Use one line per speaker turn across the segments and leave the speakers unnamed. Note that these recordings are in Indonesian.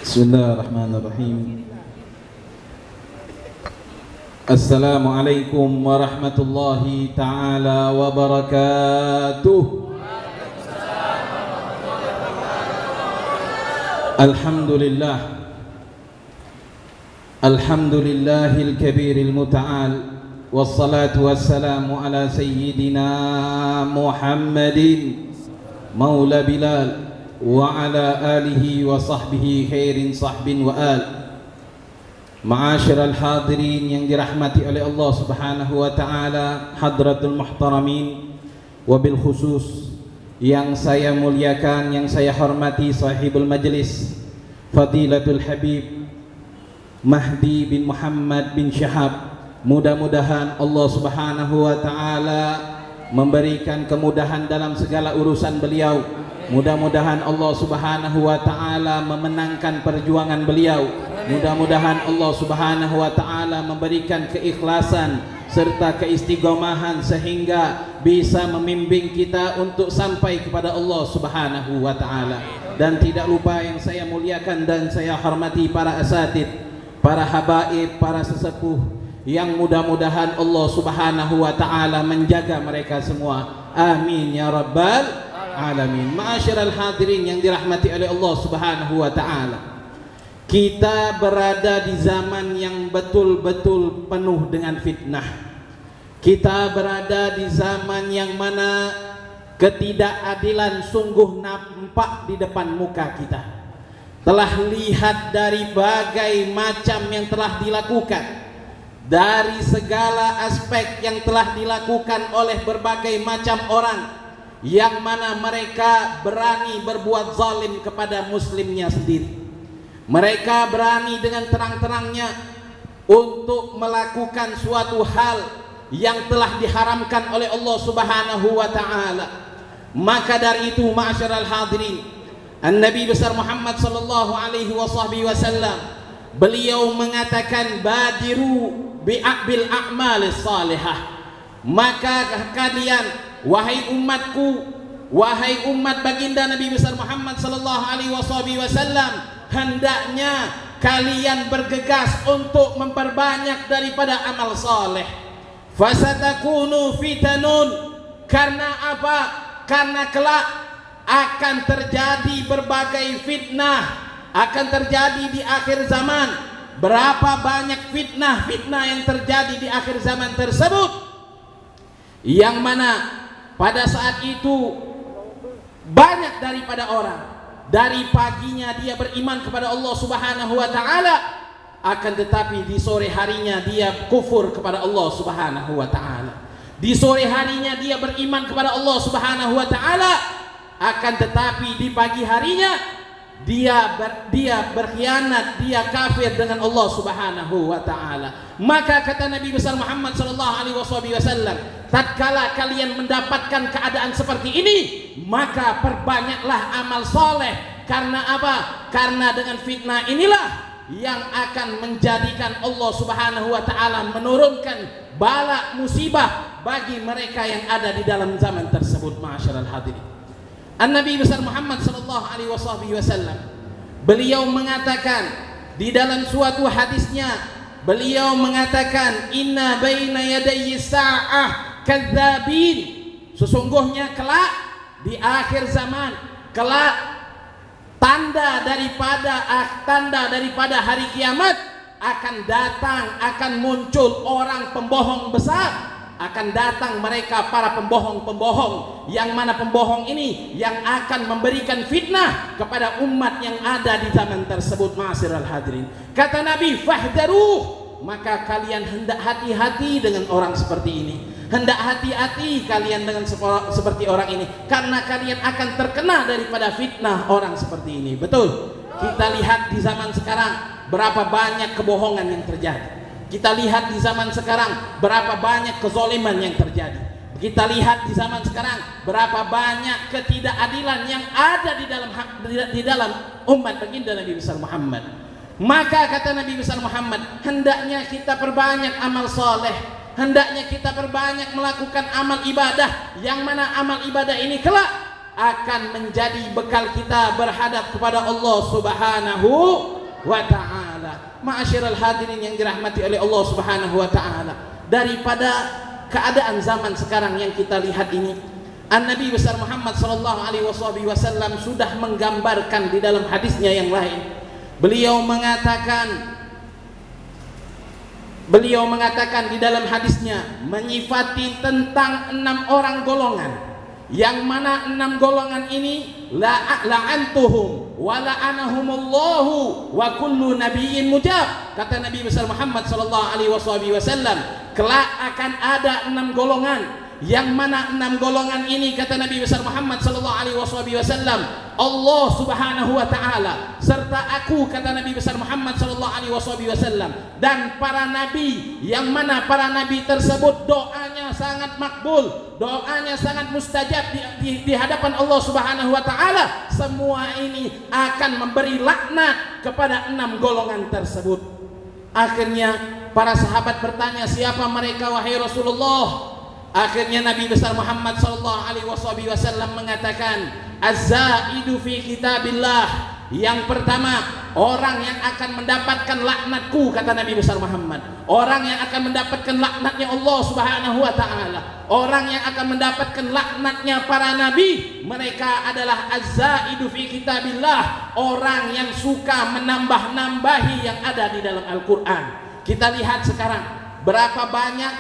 Bismillahirrahmanirrahim. Assalamualaikum warahmatullahi ta'ala wabarakatuh. Alhamdulillah. Alhamdulillahil kabiril muta'al. Wassalatu wassalamu ala sayyidina Muhammadin Maula Bilal wa ala alihi wa sahbihi khairin sahbin wa al. Ma'asyiral hadirin yang dirahmati oleh Allah Subhanahu wa taala, hadratul muhtaramin, wabil khusus yang saya muliakan, yang saya hormati sahibul majlis Fadilatul Habib Mahdi bin Muhammad bin Syahab. Mudah-mudahan Allah Subhanahu wa taala memberikan kemudahan dalam segala urusan beliau. Mudah-mudahan Allah Subhanahu wa taala memenangkan perjuangan beliau. Mudah-mudahan Allah Subhanahu wa taala memberikan keikhlasan serta keistiqomahan sehingga bisa membimbing kita untuk sampai kepada Allah Subhanahu wa taala. Dan tidak lupa yang saya muliakan dan saya hormati para asatid, para habaib, para sesepuh yang mudah-mudahan Allah Subhanahu wa taala menjaga mereka semua. Amin ya rabbal alamin. Ma'asyiral hadirin yang dirahmati oleh Allah Subhanahu wa taala. Kita berada di zaman yang betul-betul penuh dengan fitnah. Kita berada di zaman yang mana ketidakadilan sungguh nampak di depan muka kita. Telah lihat dari bagai macam yang telah dilakukan, dari segala aspek yang telah dilakukan oleh berbagai macam orang, yang mana mereka berani berbuat zalim kepada muslimnya sendiri. Mereka berani dengan terang-terangnya untuk melakukan suatu hal yang telah diharamkan oleh Allah Subhanahu wa taala. Maka dari itu, ma'asyiral hadirin, An-Nabi besar Muhammad sallallahu alaihi wasallam, beliau mengatakan badiru bi'abil a'malis salihah. Maka kalian, wahai umatku, wahai umat baginda Nabi besar Muhammad sallallahu alaihi wasallam, hendaknya kalian bergegas untuk memperbanyak daripada amal saleh. Fasatakunu fitanun. Karena apa? Karena kelak akan terjadi berbagai fitnah, akan terjadi di akhir zaman. Berapa banyak fitnah-fitnah yang terjadi di akhir zaman tersebut, yang mana pada saat itu banyak daripada orang, dari paginya dia beriman kepada Allah Subhanahu wa taala, akan tetapi di sore harinya dia kufur kepada Allah Subhanahu wa taala. Di sore harinya dia beriman kepada Allah Subhanahu wa taala, akan tetapi di pagi harinya dia berkhianat, dia kafir dengan Allah Subhanahu wa taala. Maka kata Nabi besar Muhammad sallallahu alaihi wasallam, tatkala kalian mendapatkan keadaan seperti ini, maka perbanyaklah amal soleh. Karena apa? Karena dengan fitnah inilah yang akan menjadikan Allah Subhanahu wa taala menurunkan bala musibah bagi mereka yang ada di dalam zaman tersebut. Ma'asyiral hadirin, An-Nabi besar Muhammad sallallahu alaihi wasallam, beliau mengatakan di dalam suatu hadisnya, beliau mengatakan inna baina yadayyi sa'ah kadzabin. Sesungguhnya kelak di akhir zaman, kelak tanda daripada hari kiamat akan datang, akan muncul orang pembohong besar. Akan datang mereka para pembohong-pembohong, yang mana pembohong ini yang akan memberikan fitnah kepada umat yang ada di zaman tersebut. Ma'asyiral hadirin, kata Nabi, fahdaruh, maka kalian hendak hati-hati dengan orang seperti ini. Hendak hati-hati kalian dengan seperti orang ini, karena kalian akan terkena daripada fitnah orang seperti ini. Betul, kita lihat di zaman sekarang berapa banyak kebohongan yang terjadi. Kita lihat di zaman sekarang berapa banyak kezaliman yang terjadi. Kita lihat di zaman sekarang berapa banyak ketidakadilan yang ada di dalam umat baginda Nabi besar Muhammad. Maka kata Nabi besar Muhammad, hendaknya kita perbanyak amal soleh, hendaknya kita perbanyak melakukan amal ibadah, yang mana amal ibadah ini kelak akan menjadi bekal kita berhadap kepada Allah Subhanahu wa ta'ala. Ma'asyiral hadirin yang dirahmati oleh Allah Subhanahu wa ta'ala, daripada keadaan zaman sekarang yang kita lihat ini, An-Nabi besar Muhammad sallallahu alaihi wasallam sudah menggambarkan di dalam hadisnya yang lain. Beliau mengatakan di dalam hadisnya menyifati tentang 6 orang golongan, yang mana 6 golongan ini la'antuhum wa la'anahumullahu wa kullu nabiyyin mujab. Kata Nabi besar Muhammad sallallahu alaihi wasallam, kelak akan ada 6 golongan, yang mana 6 golongan ini, kata Nabi besar Muhammad sallallahu alaihi wasallam, Allah Subhanahu wa taala serta aku, kata Nabi besar Muhammad sallallahu alaihi wasallam, dan para nabi, yang mana para nabi tersebut doanya sangat makbul, doanya sangat mustajab di hadapan Allah Subhanahu wa taala. Semua ini akan memberi laknat kepada 6 golongan tersebut. Akhirnya para sahabat bertanya, siapa mereka wahai Rasulullah? Akhirnya Nabi besar Muhammad sallallahu alaihi wasallam mengatakan, az-zaidu fi kitabillah. Yang pertama, orang yang akan mendapatkan laknatku, kata Nabi besar Muhammad. Orang yang akan mendapatkan laknatnya Allah Subhanahu wa taala, orang yang akan mendapatkan laknatnya para nabi, mereka adalah az-zaidu fi kitabillah, orang yang suka menambah-nambahi yang ada di dalam Al-Qur'an. Kita lihat sekarang berapa banyak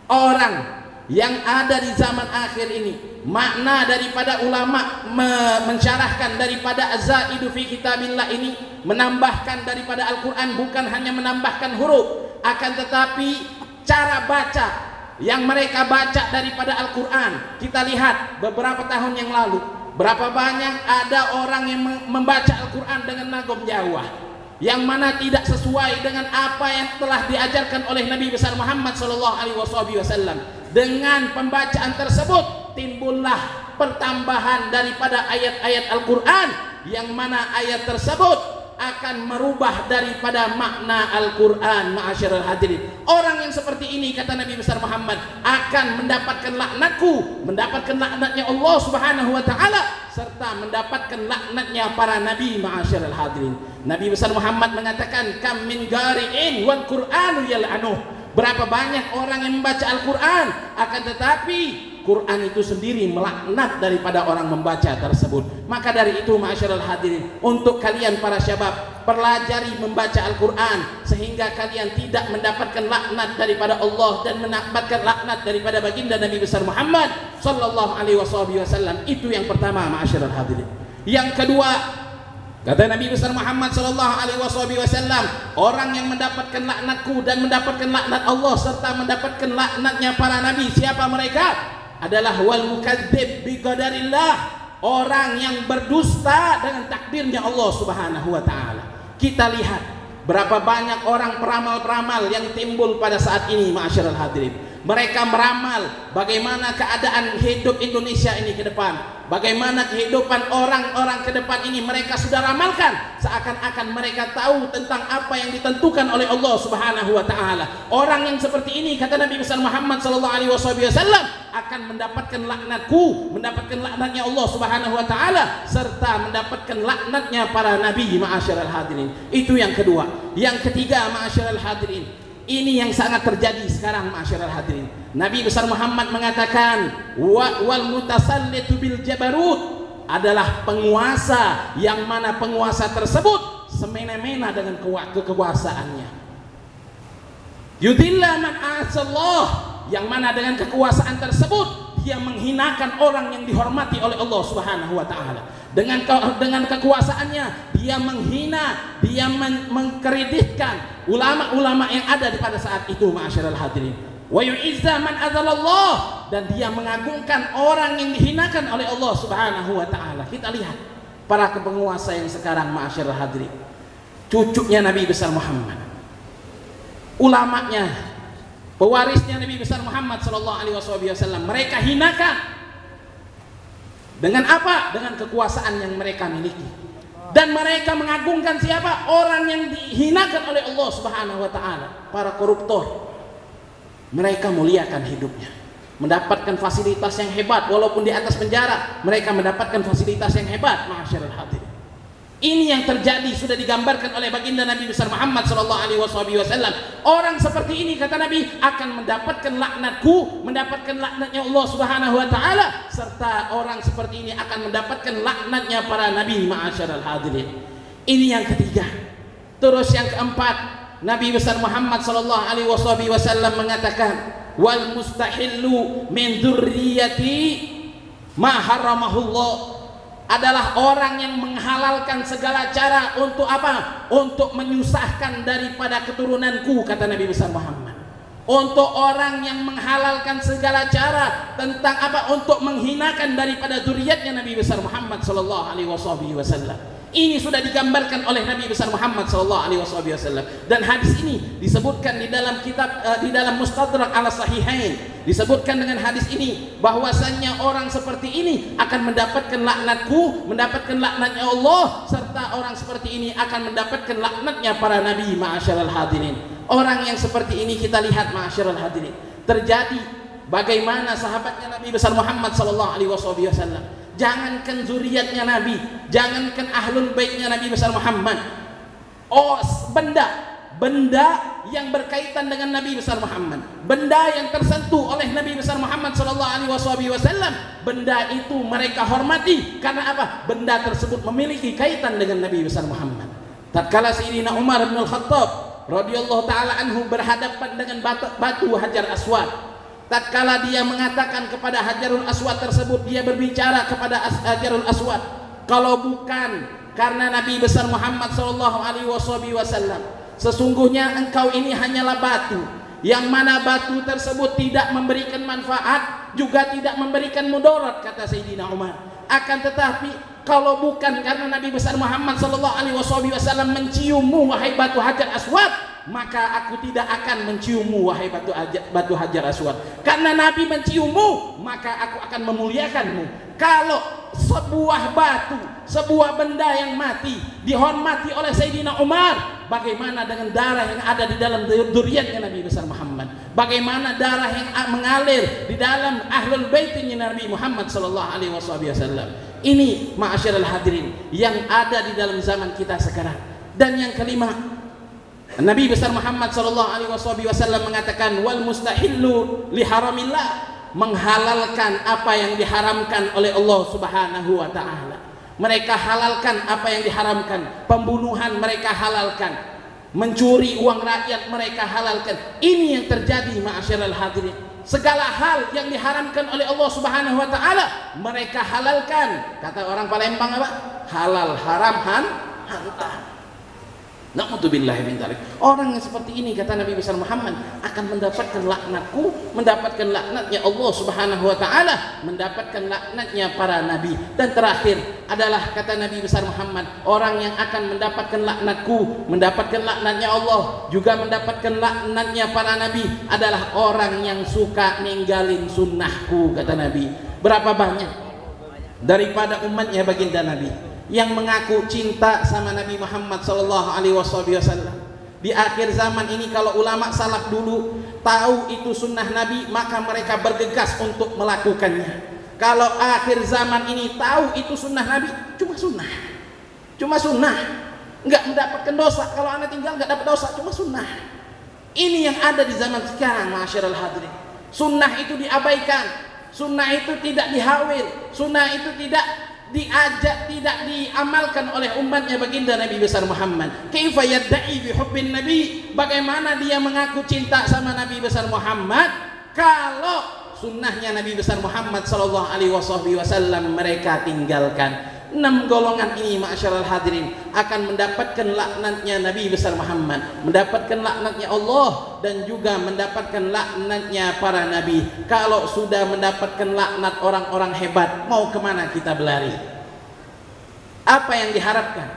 orang yang ada di zaman akhir ini, makna daripada ulama mensyarahkan daripada az-zaidu fi kitabillah ini, menambahkan daripada Al-Quran, bukan hanya menambahkan huruf, akan tetapi cara baca yang mereka baca daripada Al-Quran. Kita lihat beberapa tahun yang lalu, berapa banyak ada orang yang membaca Al-Quran dengan nagom Jawa, yang mana tidak sesuai dengan apa yang telah diajarkan oleh Nabi besar Muhammad sallallahu alaihi wasallam. Dengan pembacaan tersebut timbullah pertambahan daripada ayat-ayat Al-Quran, yang mana ayat tersebut akan merubah daripada makna Al-Quran. Ma'asyiral hadirin, orang yang seperti ini, kata Nabi besar Muhammad, akan mendapatkan laknatku, mendapatkan laknatnya Allah Subhanahu wa ta'ala, serta mendapatkan laknatnya para nabi. Ma'asyiral hadirin, Nabi besar Muhammad mengatakan, kam min qari'in wal Qur'anu yal'anuh. Berapa banyak orang yang membaca Al-Quran, akan tetapi Quran itu sendiri melaknat daripada orang membaca tersebut. Maka dari itu, ma'asyiral hadirin, untuk kalian para syabab, pelajari membaca Al-Quran sehingga kalian tidak mendapatkan laknat daripada Allah dan mendapatkan laknat daripada baginda Nabi besar Muhammad sallallahu alaihi wasallam. Itu yang pertama, ma'asyiral hadirin. Yang kedua, kata Nabi besar Muhammad sallallahu alaihi wasallam, orang yang mendapatkan laknatku dan mendapatkan laknat Allah serta mendapatkan laknatnya para nabi, siapa mereka? Adalah wal mukadzib bi qadarillah, orang yang berdusta dengan takdirnya Allah Subhanahu wa taala. Kita lihat berapa banyak orang peramal-peramal yang timbul pada saat ini, ma'asyiral hadirin. Mereka meramal bagaimana keadaan hidup Indonesia ini ke depan, bagaimana kehidupan orang-orang ke depan ini. Mereka sudah ramalkan seakan-akan mereka tahu tentang apa yang ditentukan oleh Allah Subhanahu wa taala. Orang yang seperti ini, kata Nabi besar Muhammad sallallahu alaihi wasallam, akan mendapatkan laknatku, mendapatkan laknatnya Allah Subhanahu wa taala, serta mendapatkan laknatnya para nabi. Ma'asyiral hadirin, itu yang kedua. Yang ketiga, ma'asyiral hadirin, ini yang sangat terjadi sekarang, ma'asyiral hadirin. Nabi besar Muhammad mengatakan, wal mutasallitu bil jabarut, adalah penguasa yang mana penguasa tersebut semena-mena dengan kekuasaannya. Yudilla man asallah, yang mana dengan kekuasaan tersebut dia menghinakan orang yang dihormati oleh Allah Subhanahu wa taala. Dengan kekuasaannya dia menghina, dia mengkreditkan ulama-ulama yang ada di pada saat itu, ma'asyiral hadirin. Wa yu'izza man adzalallah, dan dia mengagungkan orang yang dihinakan oleh Allah Subhanahu wa taala. Kita lihat para penguasa yang sekarang, ma'asyiral hadirin, cucunya Nabi besar Muhammad, ulamanya, pewarisnya Nabi besar Muhammad sallallahu alaihi wasallam, mereka hinakan. Dengan apa? Dengan kekuasaan yang mereka miliki. Dan mereka mengagungkan siapa? Orang yang dihinakan oleh Allah Subhanahu wa taala, para koruptor. Mereka muliakan hidupnya.
mendapatkan fasilitas yang hebat, walaupun di atas penjara mereka mendapatkan fasilitas yang hebat. Ma'asyiral hadirin, ini yang terjadi sudah digambarkan oleh baginda Nabi besar Muhammad sallallahu alaihi wasallam. Orang seperti ini kata Nabi akan mendapatkan laknatku, mendapatkan laknatnya Allah Subhanahu wa taala, serta orang seperti ini akan mendapatkan laknatnya para nabi. Ma'asyiral hadirin, ini yang ketiga. Terus yang keempat, Nabi besar Muhammad sallallahu alaihi wasallam mengatakan, wal mustahillu min dzurriyyati ma haramahullah, adalah orang yang menghalalkan segala cara untuk apa? Untuk menyusahkan daripada keturunanku, kata Nabi besar Muhammad. Untuk orang yang menghalalkan segala cara tentang apa? Untuk menghinakan daripada zuriatnya Nabi besar Muhammad sallallahu alaihi wasallam. Ini sudah digambarkan oleh Nabi besar Muhammad sallallahu alaihi wasallam, dan hadis ini disebutkan di dalam kitab di dalam Mustadrak ala Sahihain. Disebutkan dengan hadis ini bahwasannya orang seperti ini akan mendapatkan laknatku, mendapatkan laknatnya Allah, serta orang seperti ini akan mendapatkan laknatnya para nabi. Ma'asyiral hadirin, orang yang seperti ini kita lihat ma'asyiral hadirin terjadi bagaimana sahabatnya Nabi besar Muhammad sallallahu alaihi wasallam. Jangankan zuriatnya Nabi, jangankan ahlul baitnya Nabi besar Muhammad, benda yang berkaitan dengan Nabi besar Muhammad, benda yang tersentuh oleh Nabi besar Muhammad sallallahu alaihi wasallam, benda itu mereka hormati. Karena apa? Benda tersebut memiliki kaitan dengan Nabi besar Muhammad. Tatkala Sayyidina Umar bin Al-Khattab radhiyallahu taala anhu berhadapan dengan batu Hajar Aswad, tatkala dia mengatakan kepada Hajarul Aswad tersebut, dia berbicara kepada Hajarul Aswad, kalau bukan karena Nabi besar Muhammad sallallahu alaihi wasallam, sesungguhnya engkau ini hanyalah batu, yang mana batu tersebut tidak memberikan manfaat juga tidak memberikan mudarat, kata Sayyidina Umar. Akan tetapi kalau bukan karena Nabi besar Muhammad sallallahu alaihi wasallam menciummu wahai batu Hajar Aswad, maka aku tidak akan menciummu wahai batu Hajar Aswad. Karena Nabi menciummu, maka aku akan memuliakanmu. Kalau sebuah batu, sebuah benda yang mati dihormati oleh Sayyidina Umar, bagaimana dengan darah yang ada di dalam dzurriyyatnya Nabi besar Muhammad? Bagaimana darah yang mengalir di dalam ahlul baitnya Nabi Muhammad sallallahu alaihi wasallam? Ini ma'asyiral hadirin yang ada di dalam zaman kita sekarang. Dan yang kelima, Nabi besar Muhammad sallallahu alaihi wasallam mengatakan, wal mustahillu li haramillah, menghalalkan apa yang diharamkan oleh Allah Subhanahu wa taala. Mereka halalkan apa yang diharamkan, pembunuhan mereka halalkan, mencuri uang rakyat mereka halalkan. Ini yang terjadi ma'asyiral hadirin. Segala hal yang diharamkan oleh Allah Subhanahu wa taala mereka halalkan. Kata orang Palembang apa? Halal haram hantam. Na'udzubillahi min dzalik. Orang yang seperti ini kata Nabi besar Muhammad akan mendapatkan laknatku, mendapatkan laknatnya Allah Subhanahu wa taala, mendapatkan laknatnya para nabi. Dan terakhir adalah kata Nabi besar Muhammad, orang yang akan mendapatkan laknatku, mendapatkan laknatnya Allah, juga mendapatkan laknatnya para nabi adalah orang yang suka ninggalin sunnahku, kata Nabi. Berapa banyak daripada umatnya baginda Nabi yang mengaku cinta sama Nabi Muhammad sallallahu alaihi wasallam. Di akhir zaman ini kalau ulama salaf dulu tahu itu sunnah Nabi, maka mereka bergegas untuk melakukannya. Kalau akhir zaman ini tahu itu sunnah Nabi, cuma sunnah, nggak mendapatkan dosa. Kalau anda tinggal nggak dapat dosa, cuma sunnah. Ini yang ada di zaman sekarang, ma'asyiral hadirin. Sunnah itu diabaikan, sunnah itu tidak dihawil, sunnah itu tidak diajak, tidak diamalkan oleh umatnya baginda Nabi besar Muhammad. Kaifa yadda'i bi hubbin nabi, bagaimana dia mengaku cinta sama Nabi besar Muhammad kalau sunnahnya Nabi besar Muhammad sallallahu alaihi wasallam mereka tinggalkan. 6 golongan ini ma'asyiral hadirin akan mendapatkan laknatnya Nabi besar Muhammad, mendapatkan laknatnya Allah, dan juga mendapatkan laknatnya para nabi. Kalau sudah mendapatkan laknat orang-orang hebat, mau kemana kita berlari? Apa yang diharapkan?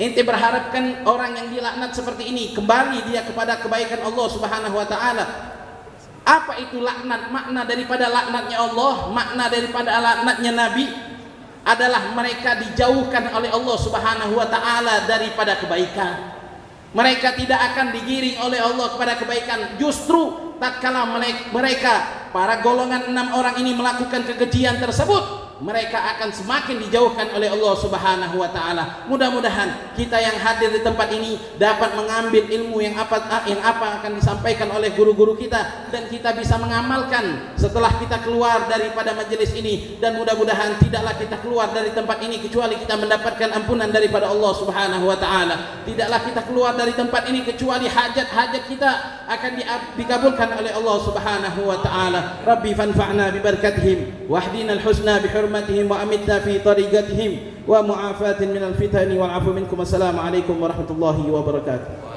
Ente berharapkan orang yang dilaknat seperti ini kembali dia kepada kebaikan Allah Subhanahu wa taala. Apa itu laknat? Makna daripada laknatnya Allah, makna daripada laknatnya Nabi adalah mereka dijauhkan oleh Allah Subhanahu wa taala daripada kebaikan. Mereka tidak akan digiring oleh Allah kepada kebaikan. Justru tatkala mereka para golongan 6 orang ini melakukan kekejian tersebut, mereka akan semakin dijauhkan oleh Allah Subhanahu wa taala. Mudah-mudahan kita yang hadir di tempat ini dapat mengambil ilmu yang apa akan disampaikan oleh guru-guru kita, dan kita bisa mengamalkan setelah kita keluar daripada majelis ini, dan mudah-mudahan tidaklah kita keluar dari tempat ini kecuali kita mendapatkan ampunan daripada Allah Subhanahu wa taala. Tidaklah kita keluar dari tempat ini kecuali hajat-hajat kita akan dikabulkan oleh Allah Subhanahu wa taala. Rabbi fanfa'na bi barakatihim wahdina al-husna bi hurmatihim wa amitna fi tariqatihim wa mu'afatin minal fitani wal 'afwi minkum. Assalamu alaikum warahmatullahi wabarakatuh.